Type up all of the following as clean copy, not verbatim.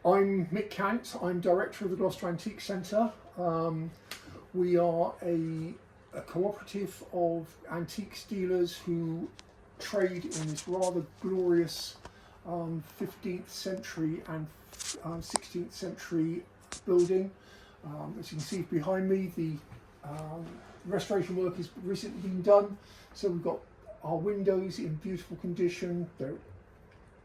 I'm Mick, I'm director of the Gloucester Antiques Centre. We are a cooperative of antiques dealers who trade in this rather glorious 15th century and 16th century building. As you can see behind me, the restoration work has recently been done, so we've got our windows in beautiful condition. They're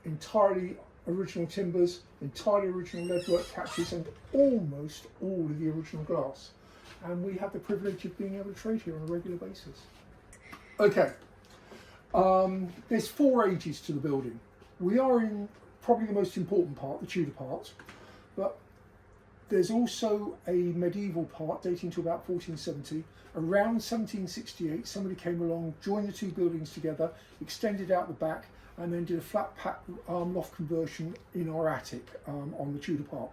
entirely original timbers, entirely original leadwork catches, and almost all of the original glass. And we have the privilege of being able to trade here on a regular basis. Okay, there's 4 ages to the building. We are in probably the most important part, the Tudor part, but there's also a medieval part dating to about 1470. Around 1768, somebody came along, joined the 2 buildings together, extended out the back, and then did a flat pack loft conversion in our attic on the Tudor part.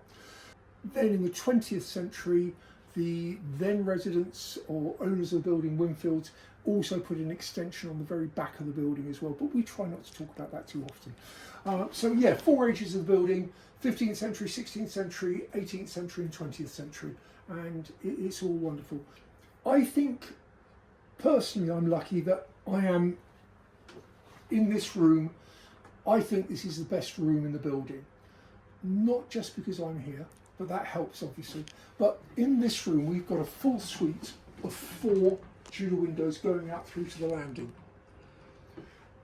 Then in the 20th century, the then residents or owners of the building, Winfields, also put an extension on the very back of the building as well, but we try not to talk about that too often. So yeah, 4 ages of the building: 15th century, 16th century, 18th century and 20th century, and it's all wonderful. I think, personally, I'm lucky that I am in this room. I think this is the best room in the building, not just because I'm here, but that helps obviously. But in this room we've got a full suite of 4 Tudor windows going out through to the landing.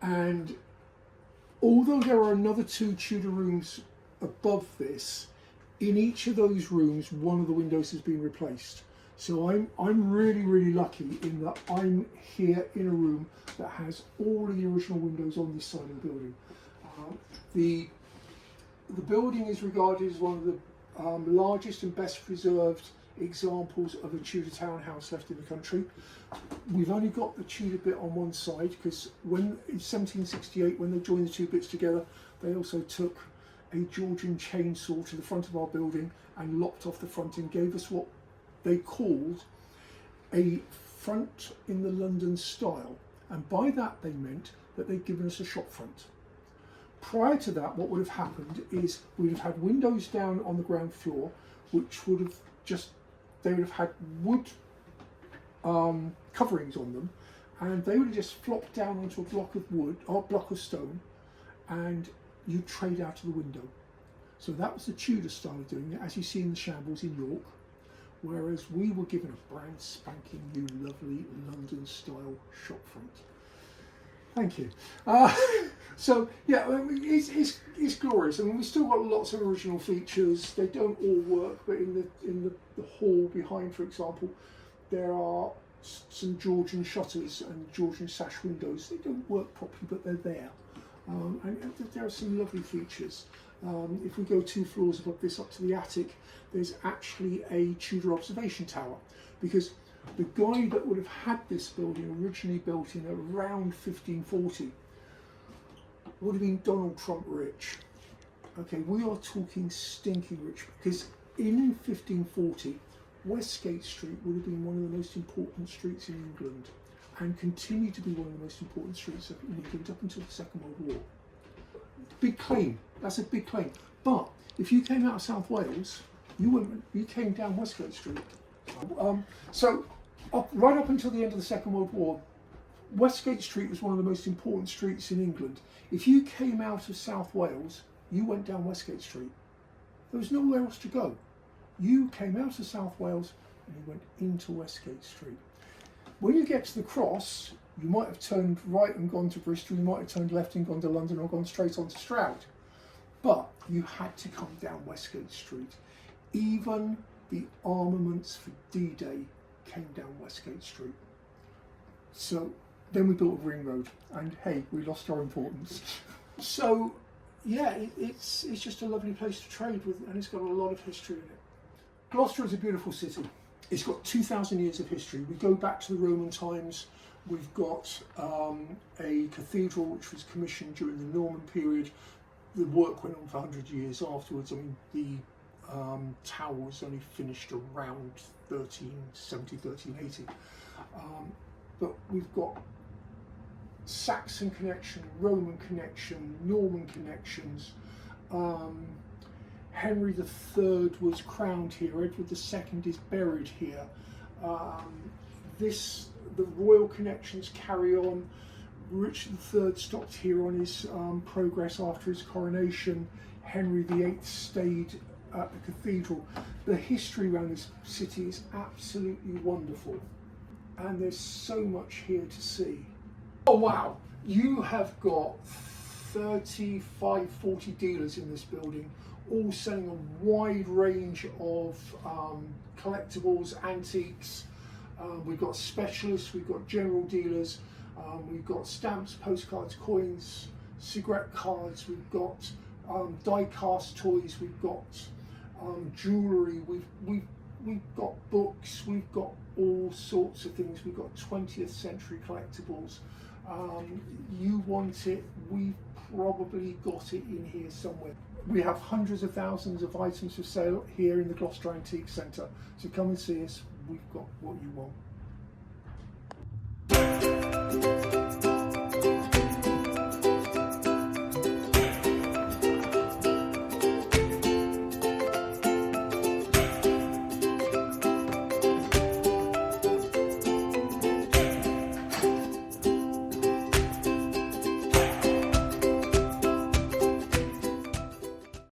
And although there are another 2 Tudor rooms above this, in each of those rooms one of the windows has been replaced. So I'm really lucky in that I'm here in a room that has all of the original windows on this side of the building. The building is regarded as one of the largest and best preserved examples of a Tudor townhouse left in the country. We've only got the Tudor bit on one side because in 1768, when they joined the 2 bits together, they also took a Georgian chainsaw to the front of our building and lopped off the front and gave us what they called a front in the London style. And by that they meant that they'd given us a shop front. Prior to that, what would have happened is we would have had windows down on the ground floor, which would have they would have had wood coverings on them, and they would have just flopped down onto a block of wood or block of stone, and you'd trade out of the window. So that was the Tudor style of doing it, as you see in the shambles in York, whereas we were given a brand spanking new lovely London style shop front. Thank you. So yeah, it's glorious. I mean, we've still got lots of original features. They don't all work, but in the hall behind, for example, there are some Georgian shutters and Georgian sash windows. They don't work properly, but they're there. And there are some lovely features. If we go 2 floors above this up to the attic, there's actually a Tudor observation tower, because the guy that would have had this building originally built in around 1540 would have been Donald Trump rich. Okay, we are talking stinking rich, because in 1540 Westgate Street would have been one of the most important streets in England, and continued to be one of the most important streets in England up until the Second World War. Big claim, that's a big claim. But if you came out of South Wales, you came down Westgate Street. So right up until the end of the Second World War, Westgate Street was one of the most important streets in England. If you came out of South Wales, you went down Westgate Street. There was nowhere else to go. You came out of South Wales and you went into Westgate Street. When you get to the cross, you might have turned right and gone to Bristol, you might have turned left and gone to London, or gone straight on to Stroud. But you had to come down Westgate Street. Even the armaments for D-Day came down Westgate Street. So then we built a ring road, and hey, we lost our importance. So yeah, it's just a lovely place to trade with, and it's got a lot of history in it. Gloucester is a beautiful city. It's got 2,000 years of history. We go back to the Roman times. We've got a cathedral which was commissioned during the Norman period. The work went on for 100 years afterwards. I mean, the tower was only finished around 1370, 1380. But we've got Saxon connection, Roman connection, Norman connections, Henry III was crowned here. Edward II is buried here. The royal connections carry on. Richard III stopped here on his progress after his coronation. Henry VIII stayed at the cathedral. The history around this city is absolutely wonderful, and there's so much here to see. Oh wow, you have got 35, 40 dealers in this building, all selling a wide range of collectibles, antiques. We've got specialists, we've got general dealers, we've got stamps, postcards, coins, cigarette cards, we've got die-cast toys, we've got jewellery, we've got books, we've got all sorts of things. We've got 20th century collectibles. You want it, we've probably got it in here somewhere. We have hundreds of thousands of items for sale here in the Gloucester Antiques Centre, so come and see us. We've got what you want.